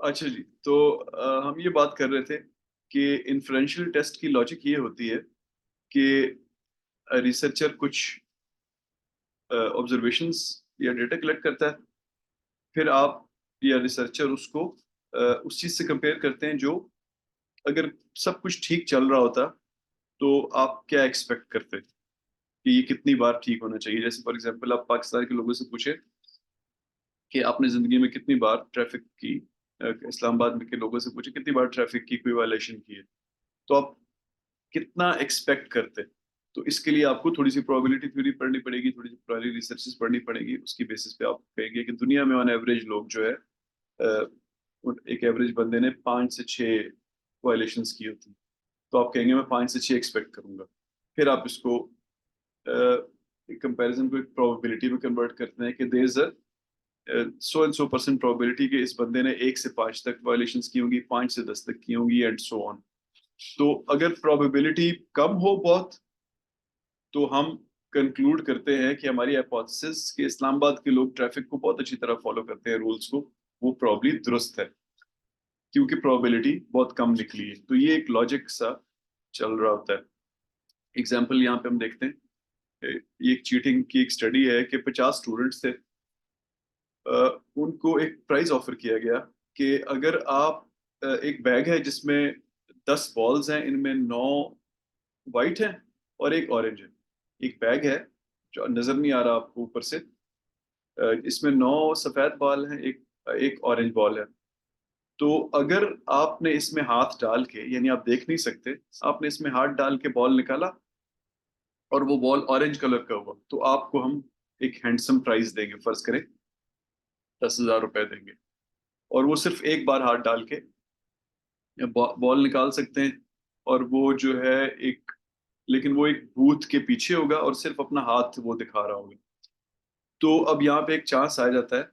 अच्छा जी, तो हम ये बात कर रहे थे कि इन्फ्रेंशियल टेस्ट की लॉजिक ये होती है कि रिसर्चर कुछ ऑब्जर्वेशंस या डेटा कलेक्ट करता है, फिर आप या रिसर्चर उसको उस चीज़ से कंपेयर करते हैं जो, अगर सब कुछ ठीक चल रहा होता तो आप क्या एक्सपेक्ट करते कि ये कितनी बार ठीक होना चाहिए। जैसे फॉर एग्जांपल आप पाकिस्तान के लोगों से पूछे कि आपने जिंदगी में कितनी बार ट्रैफिक की, इस्लामाबाद में के लोगों से पूछे कितनी बार ट्रैफिक की कोई वायलेशन की है, तो आप कितना एक्सपेक्ट करते। तो इसके लिए आपको थोड़ी सी प्रोबेबिलिटी थ्योरी पढ़नी पड़ेगी, थोड़ी सी पुरानी रिसर्चेस पढ़नी पड़ेगी, उसकी बेसिस पे आप कहेंगे कि दुनिया में ऑन एवरेज लोग जो है एक एवरेज बंदे ने 5 से 6 वायलेशंस की होती, तो आप कहेंगे मैं 5 से 6 एक्सपेक्ट करूंगा। फिर आप इसको कंपैरिजन को एक प्रोबेबिलिटी में कन्वर्ट करते हैं कि there is so and so percent probability कि इस बंदे ने 1 से 5 तक वायलेशंस की होंगी, 5 से 10 तक की होंगी, एंड सो ऑन। तो अगर प्रोबेबिलिटी कम हो बहुत, तो हम कंक्लूड करते हैं कि हमारी हाइपोथेसिस कि इस्लामाबाद के लोग ट्रैफिक को बहुत अच्छी तरह फॉलो करते हैं, रूल्स को, वो प्रॉब्ली दुरुस्त है, क्योंकि प्रोबेबिलिटी बहुत कम निकली है। तो ये एक लॉजिक सा चल रहा होता है। एग्जाम्पल यहाँ पे हम देखते हैं, ये एक चीटिंग की एक स्टडी है कि 50 स्टूडेंट्स थे। उनको एक प्राइज ऑफर किया गया कि अगर आप एक बैग है जिसमें 10 बॉल्स हैं, इनमें 9 वाइट हैं और एक ऑरेंज है। एक बैग है जो नजर नहीं आ रहा आपको ऊपर से, इसमें 9 सफेद बॉल हैं, एक एक ऑरेंज बॉल है। तो अगर आपने इसमें हाथ डाल के, यानी आप देख नहीं सकते, आपने इसमें हाथ डाल के बॉल निकाला और वो बॉल ऑरेंज कलर का हुआ, तो आपको हम एक हैंडसम प्राइज देंगे, फर्ज करें 10,000 रुपए देंगे। और वो सिर्फ एक बार हाथ डाल के बॉल निकाल सकते हैं, और वो जो है एक, लेकिन वो एक बूथ के पीछे होगा और सिर्फ अपना हाथ वो दिखा रहा होगा। तो अब यहाँ पे एक चांस आ जाता है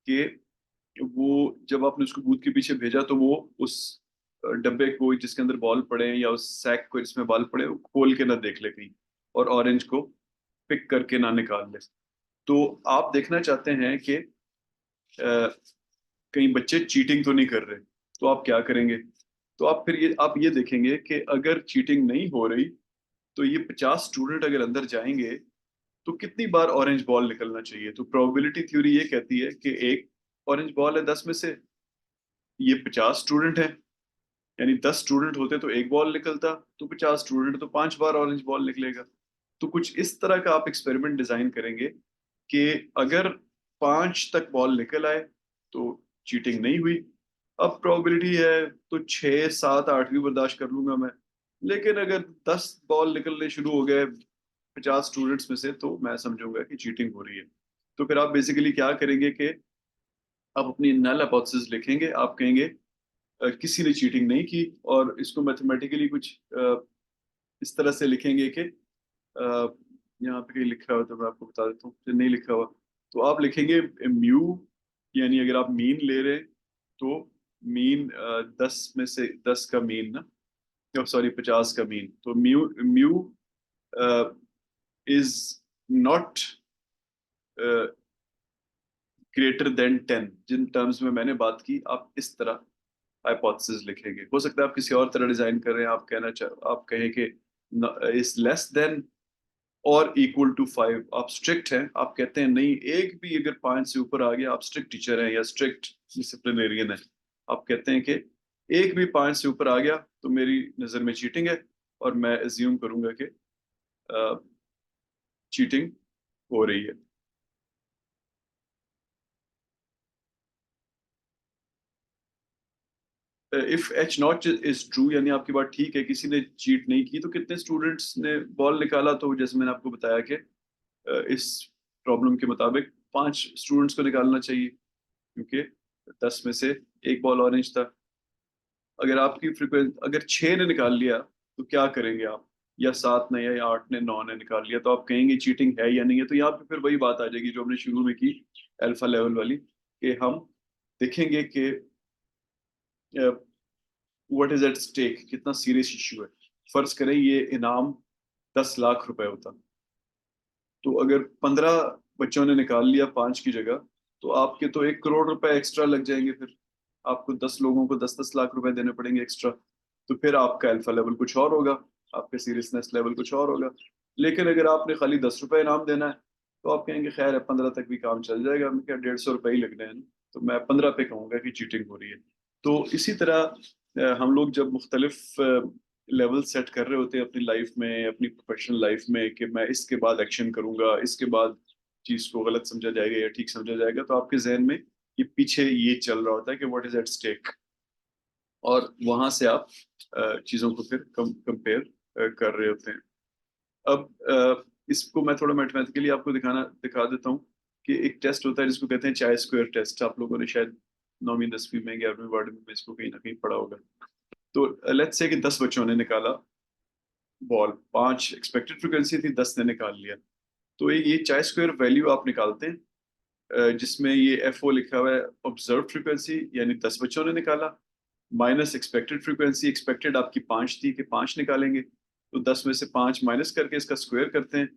कि वो, जब आपने उसको बूथ के पीछे भेजा, तो वो उस डब्बे को जिसके अंदर बॉल पड़े हैं या उस सैक को जिसमें बॉल पड़े हैं, वो खोल के ना देख ले कहीं, और ऑरेंज को पिक करके ना निकाल ले। तो आप देखना चाहते हैं कि कहीं बच्चे चीटिंग तो नहीं कर रहे, तो आप क्या करेंगे। तो आप फिर ये देखेंगे कि अगर चीटिंग नहीं हो रही, तो ये 50 स्टूडेंट अगर अंदर जाएंगे, तो कितनी बार ऑरेंज बॉल निकलना चाहिए। तो प्रोबेबिलिटी थ्योरी ये कहती है कि एक ऑरेंज बॉल है 10 में से, ये 50 स्टूडेंट हैं, यानी 10 स्टूडेंट होते तो एक बॉल निकलता, तो 50 स्टूडेंट तो 5 बार ऑरेंज बॉल निकलेगा। तो कुछ इस तरह का आप एक्सपेरिमेंट डिजाइन करेंगे कि अगर 5 तक बॉल निकल आए तो चीटिंग नहीं हुई। अब प्रोबेबिलिटी है तो 6, 7, 8 भी बर्दाश्त कर लूंगा मैं, लेकिन अगर 10 बॉल निकलने शुरू हो गए 50 स्टूडेंट्स में से, तो मैं समझूंगा कि चीटिंग हो रही है। तो फिर आप बेसिकली क्या करेंगे कि आप अपनी नल हाइपोथेसिस लिखेंगे। आप कहेंगे किसी ने चीटिंग नहीं की, और इसको मैथमेटिकली कुछ इस तरह से लिखेंगे कि यहाँ पे कहीं लिखा हुआ तो मैं आपको बता देता हूँ, जो नहीं लिखा हुआ तो आप लिखेंगे म्यू, यानी अगर आप मीन ले रहे हैं, तो मीन 10 में से 10 का मीन ना, सॉरी 50 का मीन, तो mu mu is not greater than 10। जिन टर्म्स में मैंने बात की, आप इस तरह हाइपोथेसिस लिखेंगे। हो सकता है आप किसी और तरह डिजाइन कर रहे हैं, आप कहें कि इज लेस देन और इक्वल टू 5। आप स्ट्रिक्ट हैं, आप कहते हैं नहीं, एक भी अगर 5 से ऊपर आ गया, आप स्ट्रिक्ट टीचर हैं या स्ट्रिक्ट डिसिप्लिनेरियन है, आप कहते हैं कि एक भी 5 से ऊपर आ गया तो मेरी नज़र में चीटिंग है, और मैं एज्यूम करूंगा कि चीटिंग हो रही है। If H not is true, यानी आपकी बात ठीक है, किसी ने चीट नहीं की, तो कितने स्टूडेंट्स ने बॉल निकाला, तो जैसे मैंने आपको बताया कि इस प्रॉब्लम के मुताबिक 5 स्टूडेंट्स को निकालना चाहिए, क्योंकि 10 में से एक बॉल ऑरेंज था। अगर आपकी फ्रीक्वेंसी, अगर 6 ने निकाल लिया, तो क्या करेंगे आप, या 7 ने, या 8 ने, 9 ने निकाल लिया, तो आप कहेंगे चीटिंग है या नहीं है। तो यहाँ पे फिर वही बात आ जाएगी जो हमने शुरू में की, अल्फा लेवल वाली, कि हम देखेंगे कि व्हाट इज एट स्टेक, कितना सीरियस इशू है। फर्ज करें ये इनाम 10 लाख रुपए होता, तो अगर 15 बच्चों ने निकाल लिया 5 की जगह, तो आपके तो 1 करोड़ रुपए एक्स्ट्रा लग जाएंगे फिर। आपको 10 लोगों को 10-10 लाख रुपए देने पड़ेंगे एक्स्ट्रा, तो फिर आपका अल्फा लेवल कुछ और होगा, आपका सीरियसनेस लेवल कुछ और होगा। लेकिन अगर आपने खाली 10 रुपए इनाम देना है तो आप कहेंगे खैर है 15 तक भी काम चल जाएगा, हमें क्या 150 रुपए ही लगने हैं ना, तो मैं 15 पे कहूंगा कि चीटिंग हो रही है। तो इसी तरह हम लोग जब मुख्तलिफ लेवल सेट कर रहे होते हैं अपनी लाइफ में, अपनी प्रोफेशनल लाइफ में, कि मैं इसके बाद एक्शन करूंगा, इसके बाद चीज को गलत समझा जाएगा या ठीक समझा जाएगा, तो आपके जहन में ये पीछे ये चल रहा होता है कि व्हाट इज एट स्टेक, और वहां से आप चीजों को फिर कंपेयर कर रहे होते हैं। अब इसको मैं थोड़ा मैथमेटिकली आपको दिखा देता हूँ कि एक टेस्ट होता है जिसको कहते हैं चाय स्क्वायर टेस्ट। आप लोगों ने शायद 9वीं 10वीं में 11वीं 12वीं में इसको कहीं ना कहीं पढ़ा होगा। तो लेट्स से कि 10 बच्चों ने निकाला बॉल, 5 एक्सपेक्टेड फ्रीक्वेंसी थी, 10 ने निकाल लिया। तो ये चाय स्क्वायर वैल्यू आप निकालते हैं, जिसमें ये एफ ओ लिखा हुआ है ऑब्जर्व फ्रीक्वेंसी, यानी 10 बच्चों ने निकाला, माइनस एक्सपेक्टेड फ्रीक्वेंसी, एक्सपेक्टेड आपकी 5 थी कि 5 निकालेंगे, तो 10 में से 5 माइनस करके इसका स्क्वायर करते हैं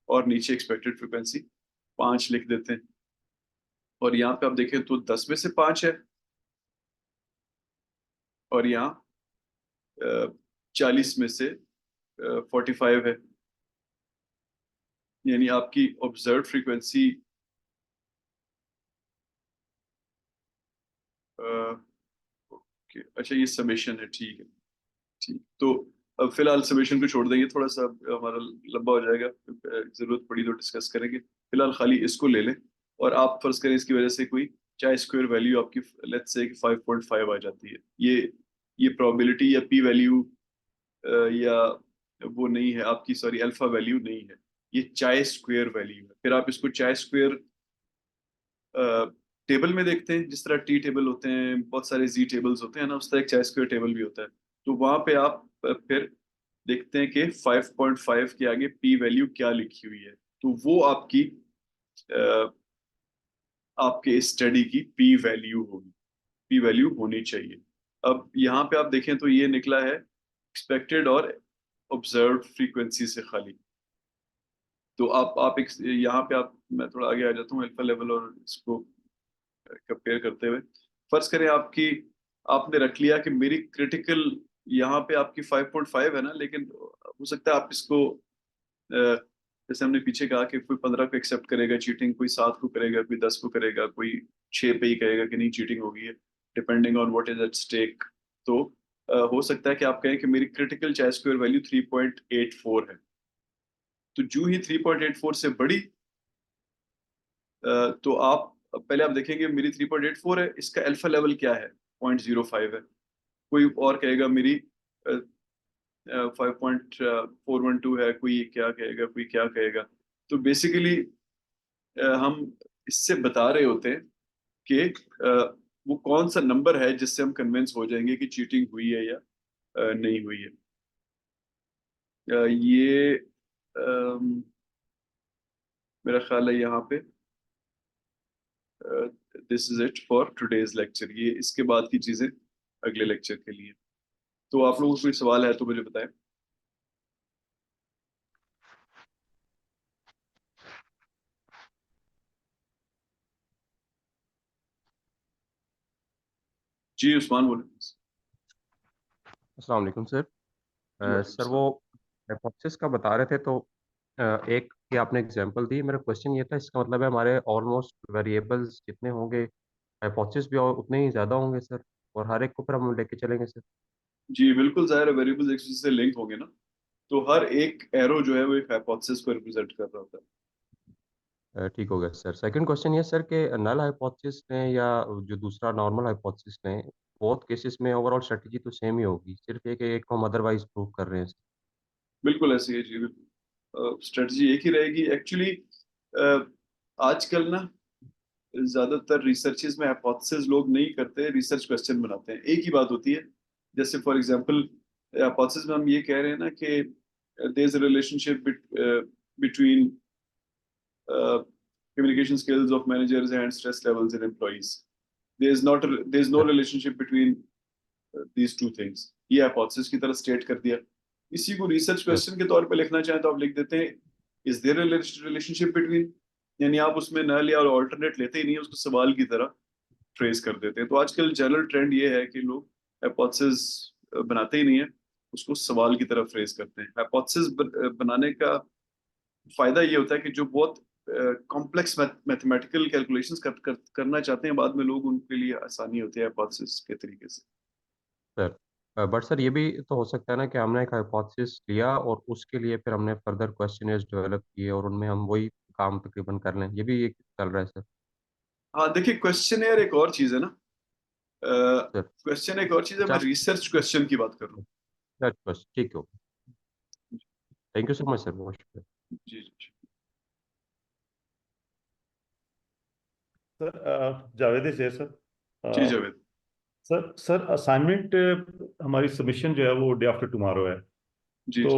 और नीचे एक्सपेक्टेड फ्रीक्वेंसी 5 लिख देते हैं। और यहाँ पे आप देखें तो 10 में से 5 है, और यहाँ 40 में से 45 है, यानी आपकी ऑब्जर्व फ्रीक्वेंसी अच्छा ये समेशन है, ठीक है। ठीक, तो अब फिलहाल समेशन को छोड़ देंगे, थोड़ा सा हमारा लंबा हो जाएगा, जरूरत पड़ी तो डिस्कस करेंगे। फिलहाल खाली इसको ले लें, और आप फर्ज करें इसकी वजह से कोई चाहे स्क्वायर वैल्यू आपकी लेट्स से 5.5 आ जाती है। ये प्रोबेबिलिटी या पी वैल्यू या वो नहीं है आपकी, सॉरी अल्फा वैल्यू नहीं है, ये चाय स्क्वायर वैल्यू है। फिर आप इसको चाय स्क्वायर टेबल में देखते हैं, जिस तरह टी टेबल होते हैं, बहुत सारे जी टेबल्स होते हैं ना, उस तरह एक चाय स्क्वायर टेबल भी होता है। तो वहां पे आप फिर देखते हैं कि 5.5 के आगे पी वैल्यू क्या लिखी हुई है, तो वो आपकी अ, आपके स्टडी की पी वैल्यू होगी, पी वैल्यू होनी चाहिए। अब यहाँ पे आप देखें तो ये निकला है एक्सपेक्टेड और ऑब्जर्व्ड फ्रीक्वेंसी से खाली। तो आप एक यहाँ पे आप, मैं थोड़ा आगे आ जाता हूँ अल्फा लेवल और इसको कंपेयर करते हुए। फर्ज करें आपकी, आपने रख लिया कि मेरी क्रिटिकल यहाँ पे आपकी 5.5 है ना, लेकिन हो सकता है आप इसको जैसे हमने पीछे कहा कि कोई 15 को एक्सेप्ट करेगा चीटिंग, कोई 7 को करेगा, कोई 10 को करेगा, कोई 6 पे ही कहेगा कि नहीं चीटिंग हो गई है, depending on what is at stake. तो हो सकता है कि आप कहें कि मेरी क्रिटिकल चाय स्क्वायर वैल्यू 3.84 है। तो जो ही 3.84 से बड़ी, तो आप पहले आप देखेंगे मेरी 3.84 है, इसका अल्फा लेवल क्या है, 0.05 है। कोई और कहेगा मेरी 5.412 है, कोई क्या कहेगा, कोई क्या कहेगा। तो बेसिकली हम इससे बता रहे होते हैं कि वो कौन सा नंबर है जिससे हम कन्विंस हो जाएंगे कि चीटिंग हुई है या नहीं हुई है। ये मेरा ख्याल है यहाँ पे this is it for today's lecture. ये इसके बाद की चीजें अगले लेक्चर के लिए। तो आप लोगों को कोई सवाल है तो मुझे बताएं। जी उस्मान बोले। अस्सलाम वालेकुम सर। वालेकुम सर वो सलाम। हाइपोथेसिस का बता रहे थे तो एक की आपने एग्जांपल दी। मेरा क्वेश्चन ये था, इसका मतलब है हमारे ऑलमोस्ट वेरिएबल्स जितने होंगे हाइपोथेसिस भी और उतने ही ज़्यादा होंगे सर, और हर एक को फिर हम लेके चलेंगे सर। जी बिल्कुल, जाहिर है वेरिएबल्स एक दूसरे से लिंक होंगे ना, तो हर एक एरो जो है वो एक हाइपोथेसिस को रिप्रेजेंट कर रहा होता है। ठीक हो गया सर। सेकंड क्वेश्चन ये सर कि नल हाइपोथेसिस ने या जो दूसरा नॉर्मल हाइपोथेसिस ने, बोथ केसेस में ओवरऑल स्ट्रेटजी तो सेम ही होगी, सिर्फ ये कि एक को हम अदरवाइज प्रूव कर रहे हैं सर। बिल्कुल ऐसी है जी, बिल्कुल स्ट्रेटजी एक ही रहेगी एक्चुअली। आजकल ना ज्यादातर रिसर्चेज में हाइपोथेसिस लोग नहीं करते, रिसर्च क्वेश्चन बनाते हैं। एक ही बात होती है, जैसे फॉर एग्जांपल हाइपोथेसिस में हम ये कह रहे हैं ना कि there is a relationship between communication skills of managers and stress levels in employees. There's no relationship between these two things. ये हाइपोथेसिस की तरह स्टेट कर दिया। इसी को रिसर्च क्वेश्चन के तौर पे लिखना चाहें तो आप लिख देते हैं इज देयर रिलेशनशिप बिटवीन, यानी आप उसमें नल या और ऑल्टरनेट लेते ही नहीं है उसको सवाल की तरह, फ्रेज कर देते हैं। तो आजकल जनरल ट्रेंड ये है कि लोग हाइपोथेसिस बनाते ही नहीं है, उसको सवाल की तरफ फ्रेज करते हैं। हाइपोथेसिस बनाने का फायदा ये होता है कि जो बहुत कॉम्प्लेक्स मैथमेटिकल कैलकुलेशंस करना चाहते हैं बाद में लोग, उनके लिए आसानी होती है हाइपोथेसिस के तरीके से। सर बट सर ये भी तो हो सकता है ना कि हमने एक हाइपोथेसिस लिया और उसके लिए फिर हमने फर्दर क्वेश्चनेयर्स डेवलप किए और उनमें हम वही काम तकरीबन कर लें, ये भी एक चल रहा है सर। हाँ देखिए, क्वेश्चन एक और चीज है ना, सर क्वेश्चन एक और चीज है, अच्छा मैं आप रिसर्च क्वेश्चन की बात कर रहा हूँ। बस ठीक है, thank you so much sir, बहुत शुक्रिया। जी जी सर जावेद शेर सर। जी अ, जावेद। सर असाइनमेंट हमारी सबमिशन जो है वो डे आफ्टर टुमारो है। जी तो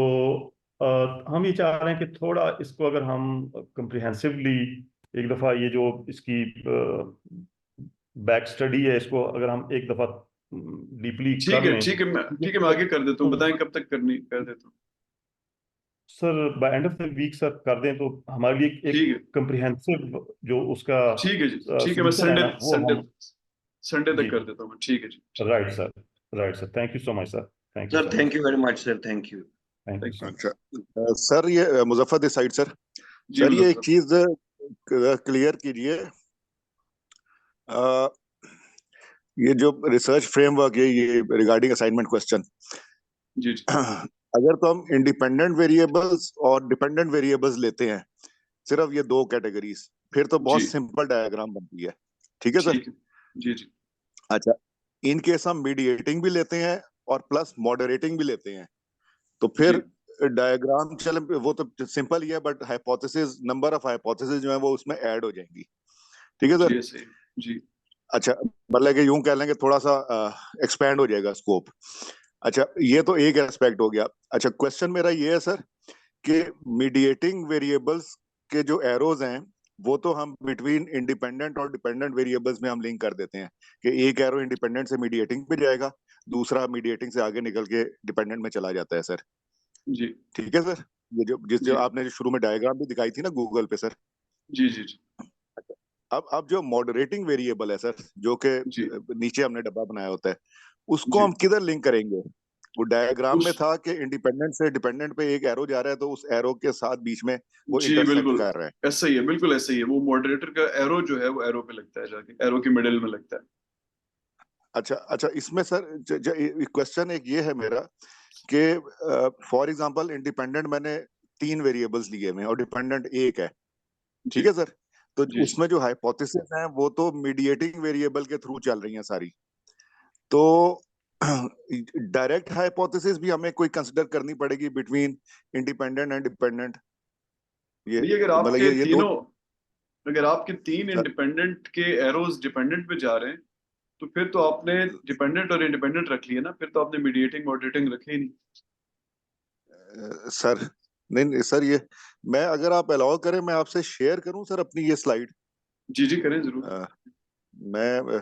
जी हम ये चाह रहे हैं कि थोड़ा इसको अगर हम कंप्रिहेंसिवली एक दफ़ा ये जो इसकी बैक स्टडी है इसको अगर हम एक दफ़ा डीपली कर लें। ठीक है, मैं आगे कर देता हूँ, बताएं कब तक करनी कर देता हूँ। Sir by end of the week sir कर दें तो हमारे लिए एक ठीक है कंप्रिहेंसिव जो उसका ठीक है जी, ठीक है, मैं सॉल्यूशन है संडे ना वो संडे हम। संडे जी तक कर देता हूँ। ठीक है जी, ठीक। Right sir, right sir, thank you so much sir, thank you sir so much, thank you very much sir, thank you. Thank you thank so you. Much. अच्छा सर, ये मुजफ्फर दिस साइड सर। जी sir ये एक मुजफ्फर। चीज clear कीजिए, अ, ये जो research framework है ये रिगार्डिंग असाइनमेंट क्वेश्चन, जी जी अगर तो हम इंडिपेंडेंट वेरिएबल्स और डिपेंडेंट वेरिएबल्स लेते हैं, सिर्फ ये दो कैटेगरीज, फिर तो बहुत जी सिंपल डायग्राम बनती है। ठीक है सर। ठीक है। जी जी अच्छा, इन केस हम मीडिएटिंग भी लेते हैं और प्लस मॉडरेटिंग भी लेते हैं, तो जी फिर डायग्राम चल वो तो सिंपल ही है, but hypothesis, number of hypothesis जो है वो उसमें ऐड हो जाएंगी। ठीक है सर। जी ऐसे ही। जी अच्छा, मतलब कि यूं कह लेंगे थोड़ा सा एक्सपैंड हो जाएगा स्कोप। अच्छा, ये तो एक एस्पेक्ट हो गया। अच्छा, क्वेश्चन मेरा ये है सर कि मीडिएटिंग वेरिएबल्स के जो एरोज हैं वो तो हम बिटवीन इंडिपेंडेंट और डिपेंडेंट वेरिएबल्स में हम लिंक कर देते हैं कि एक एरो इंडिपेंडेंट से मीडिएटिंग पे जाएगा, दूसरा मीडिएटिंग से आगे निकल के डिपेंडेंट में चला जाता है सर। जी ठीक है सर। ये जो जी आपने जो शुरू में डायग्राम भी दिखाई थी ना गूगल पे सर। जी जी जी अब जो मॉडरेटिंग वेरिएबल है सर, जो कि जी नीचे हमने डब्बा बनाया होता है, उसको जी हम किधर लिंक करेंगे? वो डायग्राम में उस था कि इंडिपेंडेंट से डिपेंडेंट पे एक एरो जा रहा है, तो उस एरो के साथ बीच में वो जी इंटरसेक्ट बिल्कुल कर रहा है। ऐसा ही है, बिल्कुल ऐसा ही है। वो मॉडरेटर का एरो जो है वो एरो पे लगता है, जाके एरो के मिडिल में लगता है। अच्छा अच्छा, इसमें सर क्वेश्चन एक ये है मेरा कि फॉर एग्जांपल इंडिपेंडेंट मैंने 3 वेरिएबल्स लिए हुए हैं और डिपेंडेंट एक है। जी ठीक है सर। तो जी जी उसमें जो हाइपोथेसिस है वो तो मीडिएटिंग वेरिएबल के थ्रू चल रही हैं सारी, तो डायरेक्ट हाइपोथेसिस भी हमें कोई कंसिडर करनी पड़ेगी बिटवीन इंडिपेंडेंट एंड डिपेंडेंट? ये नहीं, मतलब ये दो। अगर आपके तीन सर, इंडिपेंडेंट के एरोज डिपेंडेंट पे जा रहे हैं, तो फिर तो आपने डिपेंडेंट और इंडिपेंडेंट रख लिया ना, फिर तो आपने मीडिएटिंग मॉडरेटिंग रखे ही नहीं। सर नहीं नहीं सर, ये मैं अगर आप अलाउ करें मैं आपसे शेयर करूं सर अपनी ये स्लाइड। जी जी करें जरूर। मैं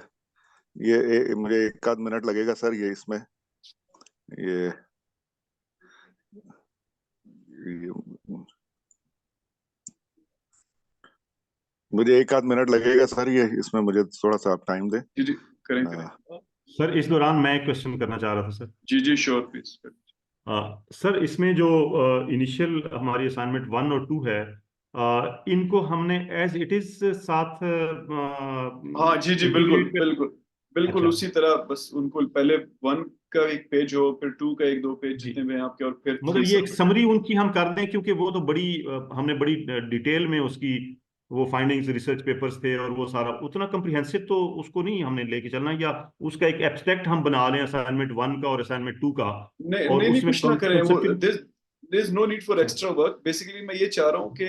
मुझे एक आध मिनट लगेगा सर, ये इसमें ये, ये मुझे एक आध मिनट लगेगा सर, ये इसमें मुझे थोड़ा सा आप टाइम दें। जी जी करें करें। सर इस दौरान मैं एक क्वेश्चन करना चाह रहा था सर। जी जी श्योर प्लीज। सर इसमें जो इनिशियल हमारी असाइनमेंट 1 और 2 है, इनको हमने एज इट इज साथ हाँ जी जी बिल्कुल इंटीग्रेट कर। बिल्कुल बिल्कुल अच्छा उसी तरह, बस उनको पहले वन का एक पेज हो, फिर टू का एक दो पेज जी, जितने भी हैं आपके, और फिर थ्री मतलब ये एक सबमिट। समरी उनकी हम कर दें क्योंकि वो तो बड़ी हमने बड़ी डिटेल में उसकी वो फाइंडिंग्स रिसर्च पेपर्स थे और वो सारा उतना कम्प्रिहेंसिव तो उसको नहीं हमने लेके चलना, या उसका एक एब्स्ट्रैक्ट हम बना लें असाइनमेंट 1 का और असाइनमेंट 2 का, नहीं और नहीं नहीं, उसमें कुछ ना करें वो। Concept. There is no need for extra work. Basically मैं ये चाह रहा हूँ कि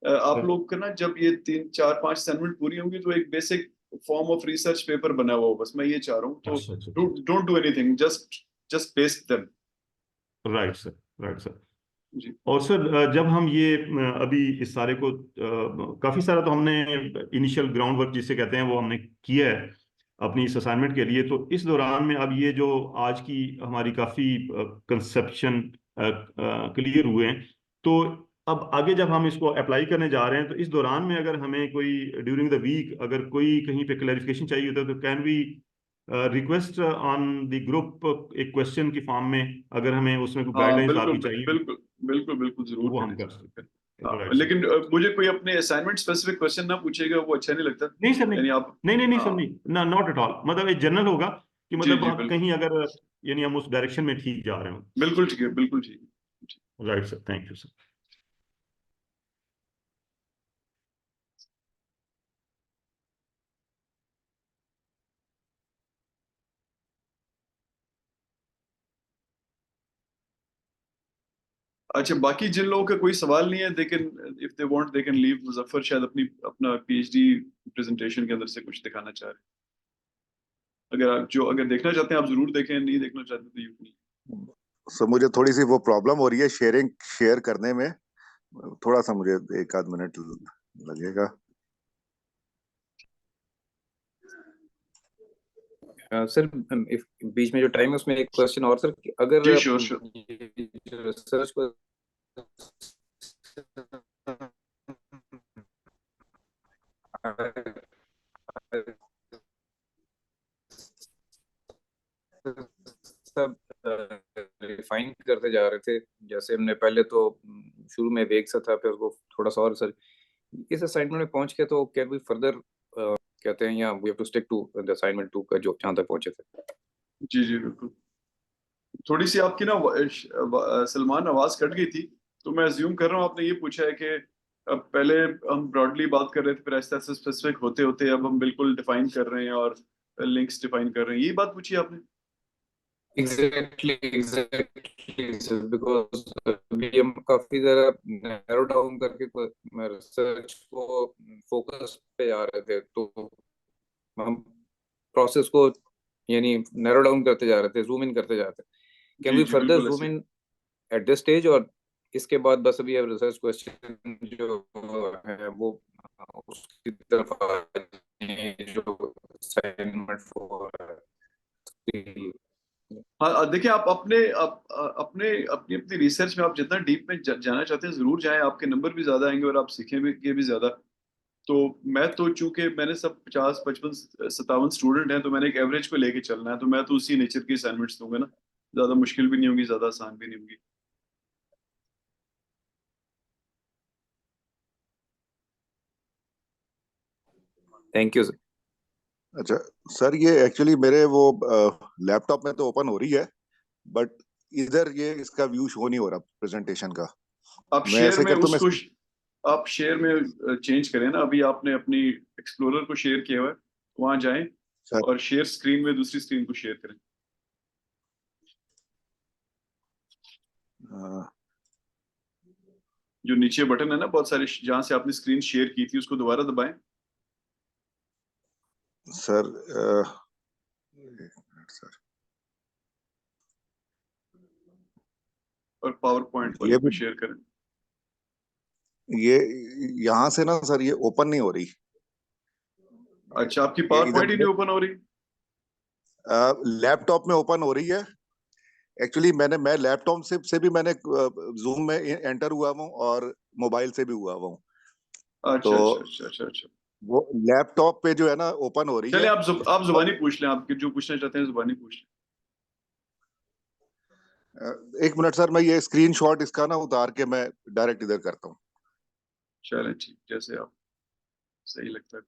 आप लोग का ना, जब ये 3 4 5 असाइनमेंट पूरी होंगी तो एक basic form of research paper बना हुआ हो, बस मैं ये चाह रहा हूँ। तो अच्छा अच्छा अच्छा, don't do anything, just just paste them. Right sir, right sir. जी और सर जब हम ये अभी इस सारे को काफी सारा तो हमने इनिशियल ग्राउंड वर्क जिसे कहते हैं वो हमने किया है अपनी इस असाइनमेंट के लिए, तो इस दौरान में अब ये जो आज की हमारी काफी कंसेप्शन क्लियर हुए हैं, तो अब आगे जब हम इसको अप्लाई करने जा रहे हैं तो इस दौरान में अगर हमें कोई ड्यूरिंग द वीक अगर कोई कहीं पे क्लैरिफिकेशन चाहिए होता है तो can we request on the group एक क्वेश्चन की फॉर्म में, अगर हमें उसमें कोई हाँ गाइडलाइंस बिल्कुल आपकी चाहिए बिल्कुल बिल्कुल बिल्कुल तो जरूर वो हम करें कर जरूर करें। सकते हैं। हाँ, राइट सर। लेकिन मुझे कोई अपने असाइनमेंट स्पेसिफिक क्वेश्चन ना पूछेगा, वो अच्छा नहीं लगता। नहीं सर, नहीं यानी आप नहीं नहीं नहीं सर, हाँ नहीं ना, नॉट एट ऑल, मतलब एक जनरल होगा कि जी मतलब जी आप बिल्कुल कहीं अगर यानी हम उस डायरेक्शन में ठीक जा रहे हो। बिल्कुल ठीक है, बिल्कुल ठीक है। Right sir, thank you sir. अच्छा, बाकी जिन लोगों का कोई सवाल नहीं है, they can if they want they can leave. Muzaffar शायद अपना पीएचडी प्रेजेंटेशन के अंदर से कुछ दिखाना चाह रहे हैं। अगर देखना चाहते हैं आप जरूर देखें, नहीं देखना चाहते तो यू नहीं। सो मुझे थोड़ी सी वो प्रॉब्लम हो रही है शेयर करने में, थोड़ा सा मुझे एक आध मिनट लगेगा। सर, इफ बीच में जो टाइम है उसमें एक क्वेश्चन और सर, कि अगर जी श्योर श्योर। रिसर्च को सब रिफाइन करते जा रहे थे, जैसे हमने पहले तो शुरू में वेग सा था, फिर उसको थोड़ा सा और सर इस असाइनमेंट में पहुंच के तो कैन वी फर्दर कहते हैं, या we have to stick to the assignment 2 का जो जहां तक पहुंचे थे। जी जी बिल्कुल। थोड़ी सी आपकी ना सलमान आवाज कट गई थी, तो मैं अज्यूम कर रहा हूँ आपने ये पूछा है कि अब पहले हम ब्रॉडली बात कर रहे थे, फिर आहिस्ता आहिस्ता स्पेसिफिक होते होते अब हम बिल्कुल डिफाइन कर रहे हैं और लिंक्स डिफाइन कर रहे हैं, यही बात पूछी आपने? एग्जैक्टली सर, बिकॉज अभी हम काफी जरा नैरो डाउन करके रिसर्च को फोकस पे जा रहे थे, तो हम प्रोसेस को यानी नैरो डाउन करते जा रहे थे, जूम इन करते जा रहे थे। कैन जी वी जी फर्दर बिल्कुल जूम ऐसे। इन एट दिस स्टेज, और इसके बाद बस अभी अब रिसर्च क्वेश्चन जो है वो उसकी तरफ आ जाएं, जो असाइनमेंट फॉर। हाँ देखिए, आप अपने अपनी अपनी रिसर्च में आप जितना डीप में जाना चाहते हैं जरूर जाएं, आपके नंबर भी ज्यादा आएंगे और आप सीखेंगे भी ज्यादा। तो मैं तो चूंकि मैंने सब 50 55 57 स्टूडेंट हैं, तो मैंने एक एवरेज को लेके चलना है, तो मैं तो उसी नेचर की असाइनमेंट्स दूंगा ना। ज्यादा मुश्किल भी नहीं होगी, ज्यादा आसान भी नहीं होगी। Thank you sir. अच्छा सर, ये एक्चुअली मेरे वो लैपटॉप में तो ओपन हो रही है, बट इधर ये इसका व्यू शो नहीं हो रहा प्रेजेंटेशन का। आप मैं शेयर ऐसे में करता हूँ मैं। उसको आप शेयर में चेंज करें ना। अभी आपने अपनी एक्सप्लोरर को शेयर किया हुआ है, वहां जाएं सर और शेयर स्क्रीन में दूसरी स्क्रीन को शेयर करें। अ, जो नीचे बटन है ना बहुत सारे, जहां से आपने स्क्रीन शेयर की थी उसको दोबारा दबाएं। सर एक मिनट सर, और पावर पॉइंट वाली ये को भी शेयर करें। ये यहाँ से ना सर ये ओपन नहीं हो रही। अच्छा, आपकी ये पावर इधर पॉइंट ही नहीं ओपन हो रही? लैपटॉप में ओपन हो रही है। एक्चुअली मैं लैपटॉप से भी मैंने जूम में एंटर हुआ हूँ और मोबाइल से भी हुआ हूँ। तो अच्छा अच्छा अच्छा अच्छा अच्छा। वो लैपटॉप पे जो है ना ओपन हो रही चले है। आप और जुबानी पूछ लें, आप जो पूछना चाहते हैं जुबानी पूछ लें। एक मिनट सर, मैं ये स्क्रीनशॉट इसका ना उतार के मैं डायरेक्ट इधर करता हूँ। चलें ठीक, जैसे आप सही लगता है।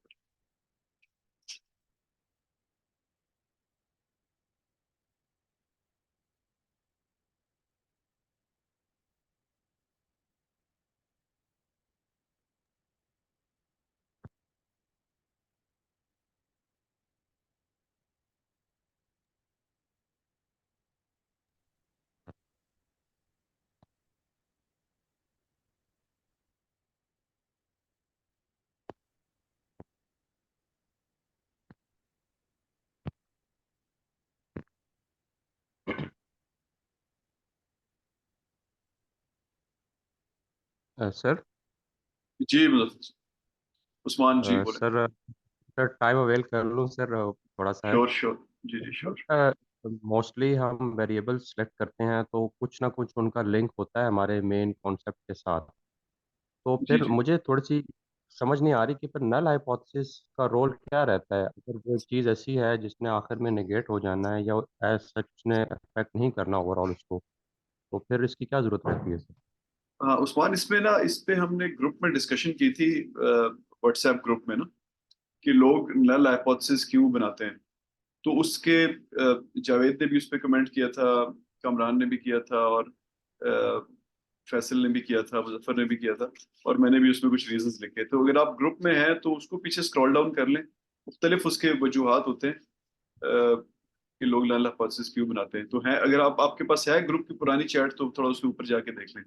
सर जी मुजफ्फर, उस्मान जी बोले। सर सर टाइम अवेल कर लूँ सर, थोड़ा सा है। श्योर श्योर, जी जी श्योर। मोस्टली हम वेरिएबल सेलेक्ट करते हैं तो कुछ ना कुछ उनका लिंक होता है हमारे मेन कॉन्सेप्ट के साथ। तो जी फिर जी मुझे थोड़ी सी समझ नहीं आ रही कि फिर नल हाइपोथेसिस का रोल क्या रहता है, अगर वो चीज़ ऐसी है जिसने आखिर में नेगेट हो जाना है या एज सच उसने अफेक्ट नहीं करना ओवरऑल उसको, तो फिर इसकी क्या जरूरत रहती है सर? हाँ उस्मान, इसमें ना इस पे हमने ग्रुप में डिस्कशन की थी, व्हाट्सएप ग्रुप में ना, कि लोग नल हाइपोथेसिस क्यों बनाते हैं। तो उसके जावेद ने भी उस पर कमेंट किया था, कमरान ने भी किया था, और फैसल ने भी किया था, मुजफ्फर ने भी किया था, और मैंने भी उसमें कुछ रीजंस लिखे। तो अगर आप ग्रुप में हैं तो उसको पीछे स्क्रॉल डाउन कर लें, मुख्तलिफ उसके वजूहात होते हैं कि लोग नल हाइपोथेसिस क्यों बनाते हैं। तो है, अगर आप आपके पास है ग्रुप की पुरानी चैट, तो थोड़ा उसके ऊपर जाके देख लें,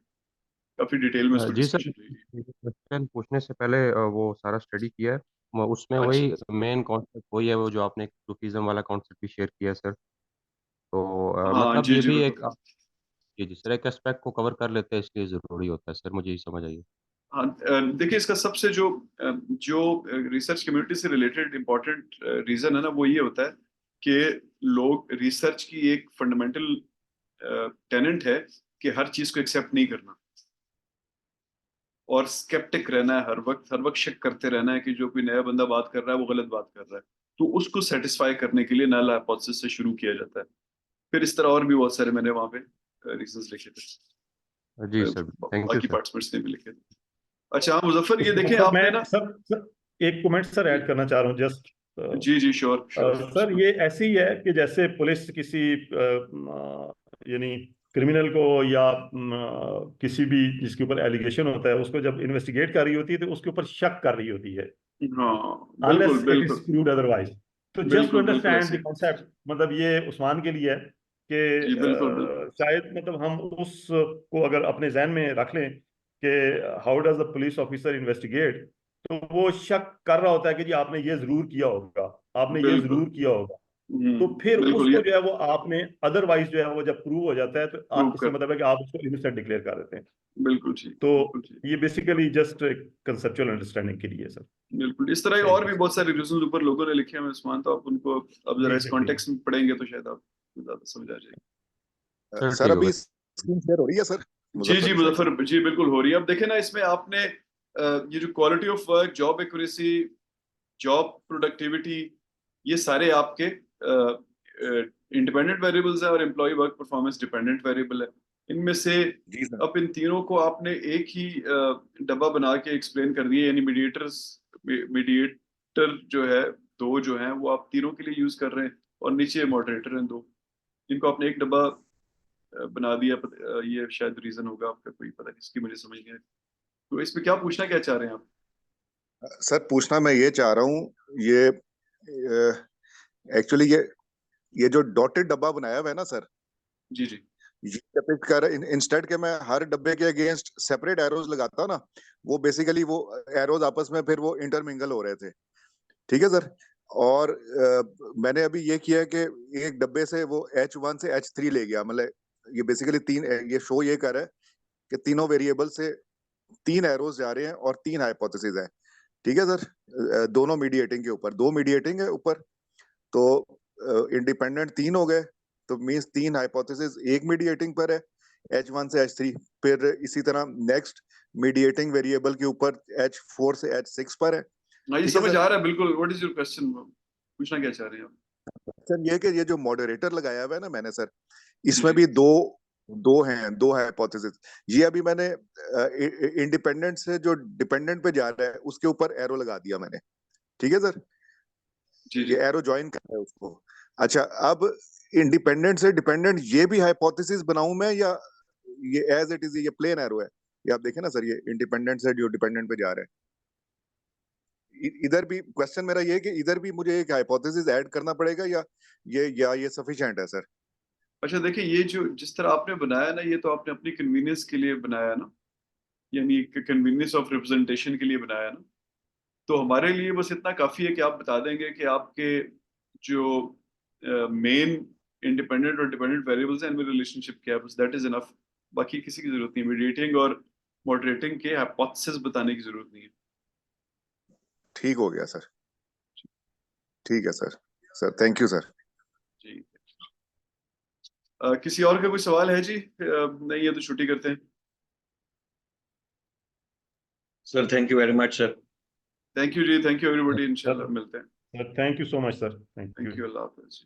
काफी डिटेल में उसको जी सर, डिस्कशन हुई है। क्वेश्चन पूछने से पहले वो सारा स्टडी किया है। उसमें अच्छा वही मेन कॉन्सेप्ट वही है, वो जो आपने सूफीज्म वाला कॉन्सेप्ट भी शेयर किया है सर। तो हाँ मतलब जी ये जी भी बिल्कुल। एक जी जी सर, एक एस्पेक्ट को कवर कर लेते हैं इसलिए ज़रूरी होता है सर, मुझे ये समझ आइए। हाँ देखिए, इसका सबसे जो रिसर्च कम्युनिटी से रिलेटेड इम्पोर्टेंट रीजन है ना, वो ये होता है कि लोग, रिसर्च की एक फंडामेंटल टेनेंट है कि हर चीज को एक्सेप्ट नहीं करना, और स्केप्टिक रहना है, हर वक्त शक करते रहना है कि जो कोई नया बंदा बात कर रहा है वो गलत बात कर रहा है। तो उसको सेटिस्फाई करने के लिए नल हाइपोथेसिस से शुरू किया जाता है। फिर इस तरह और भी बहुत सारे मैंने वहाँ पे रीजंस लिखे थे, जी सर, थैंक यू बाकी सर। पार्टिसिपेंट्स ने भी लिखे थे। अच्छा हाँ मुजफ्फर, ये देखें सर आपने मैं ना। एक कमेंट सर ऐड करना चाह रहा हूँ जस्ट। जी जी श्योर श्योर। सर ये ऐसी ही है कि जैसे पुलिस किसी यानी क्रिमिनल को या किसी भी जिसके ऊपर एलिगेशन होता है उसको जब इन्वेस्टिगेट कर रही होती है तो उसके ऊपर शक कर रही होती है, हाँ अनलेस बिल्कुल इट इज बिल्कुल प्रूव्ड अदरवाइज। तो जस्ट टू बिल्कुल बिल्कुल अंडरस्टैंड ऐसे द ही। कॉन्सेप्ट, मतलब ये उस्मान के लिए है कि जी बिल्कुल बिल्कुल शायद मतलब हम उस को अगर अपने जहन में रख लें कि how does the police officer investigate, तो वो शक कर रहा होता है कि जी आपने ये जरूर किया होगा, आपने ये बिल्कुल। जरूर किया होगा। तो फिर बिल्कुल, ये उसको जो है वो आपने अदरवाइज जो है वो जब प्रूव हो जाता है तो प्रूव इसका कर, मतलब है कि आप उसको इनोसेंट डिक्लेयर कर देते हैं। बिल्कुल ठीक तो बिल्कुल ठीक। ये बेसिकली जस्ट कंसेप्चुअल अंडरस्टैंडिंग के लिए सर। बिल्कुल इस तरह के और थैंक भी यू। बहुत सारे रीजंस ऊपर लोगों ने लिखे हैं उस्मान, तो आप उनको अब जरा जी इस सर ठीक है। कॉन्टेक्स्ट में पढ़ेंगे तो शायद आप ज्यादा समझ आ जाएगी। सर सर ठीक अभी होगा। स्क्रीन शेयर हो रही है सर, जी जी मुजफ्फर की साइड से? मुजफ्फर जी बिल्कुल हो रही है। अब देखें ना, इसमें आपने ये जो quality of work, job accuracy, job productivity, ये सारे आपके इंडिपेंडेंट वेरिएबल्स है, और employ work performance dependent variable है। इनमें से जी सर। अब इन तीनों को आपने एक ही डब्बा बना के एक्सप्लेन कर दिए, यानी मीडिएटर जो है, दो जो हैं वो आप तीनों के लिए यूज कर रहे हैं, और नीचे मॉडरेटर हैं दो, इनको आपने एक डब्बा बना दिया। ये शायद रीजन होगा आपका, कोई पता नहीं, इसकी मुझे समझ नहीं आई। तो इसमें क्या पूछना क्या चाह रहे हैं आप? सर पूछना मैं ये चाह रहा हूँ, ये एक्चुअली ये जो डॉटेड डब्बा बनाया हुआ है ना सर, जी जी ये डिपिक्ट कर इंस्टेड के मैं हर डब्बे के अगेंस्ट सेपरेट एरोज लगाता ना, वो बेसिकली वो एरोज आपस में फिर वो इंटरमिंगल हो रहे थे। ठीक है सर। और मैंने अभी ये किया कि एक डब्बे से वो H1 से H3 ले गया, मतलब ये बेसिकली तीन, ये शो ये कर रहा है कि तीनों वेरिएबल से तीन एरोज जा रहे हैं और तीन हाइपोथेसिस है। ठीक है सर। दोनों मीडिएटिंग के ऊपर, दो मीडिएटिंग है ऊपर, तो इंडिपेंडेंट तीन हो गए, तो मींस तीन हाइपोथेसिस एक मीडिएटिंग पर है H1 से H3। फिर इसी तरह नेक्स्ट मीडिएटिंग वेरिएबल के ऊपर H4 से H6 पर है। हाँ, ये ठीक है समझ सर। आ रहा है बिल्कुल। व्हाट इज योर क्वेश्चन, पूछना क्या चाह रहे हैं आप? सर ये कि ये जो मॉडरेटर लगाया हुआ है ना मैंने सर, जी इसमें जी भी दो दो हैं, दो हाइपोथेसिस। ये अभी मैंने इंडिपेंडेंट से जो डिपेंडेंट पे जा रहा है उसके ऊपर एरो लगा दिया मैंने। ठीक है सर। जी ये जी एरो ज्वाइन कर रहा है उसको। अच्छा, अब इंडिपेंडेंट से डिपेंडेंट ये भी हाइपोथेसिस बनाऊं मैं, या ये एज इट इज ये प्लेन एरो है? ये आप देखें ना सर, ये इंडिपेंडेंट से जो डिपेंडेंट पे जा रहा है, इधर भी क्वेश्चन मेरा ये है कि इधर भी मुझे एक हाइपोथेसिस ऐड करना पड़ेगा, या ये सफिशिएंट है सर? अच्छा देखिए, ये जो जिस तरह आपने बनाया ना, ये तो आपने अपनी कन्वीनियंस के लिए बनाया ना, यानी कन्वीनियंस ऑफ रिप्रेजेंटेशन के लिए बनाया ना। तो हमारे लिए बस इतना काफी है कि आप बता देंगे कि आपके जो मेन इंडिपेंडेंट और डिपेंडेंट वेरिएबल्स हैं, इनमें रिलेशनशिप क्या है, बस दैट इज इनफ। बाकी किसी की जरूरत नहीं, मीडिएटिंग और मॉडरेटिंग के हाइपोथेसिस बताने की जरूरत नहीं है। ठीक हो गया सर। ठीक है sir. Sir thank you sir. जी किसी और का कोई सवाल है जी? नहीं है तो छुट्टी करते हैं। Sir thank you very much sir. Thank you जी, थैंक यू एवरीबॉडी, इंशाल्लाह मिलते हैं। Sir thank you so much sir, thank thank you. You, अल्लाह हाफिज।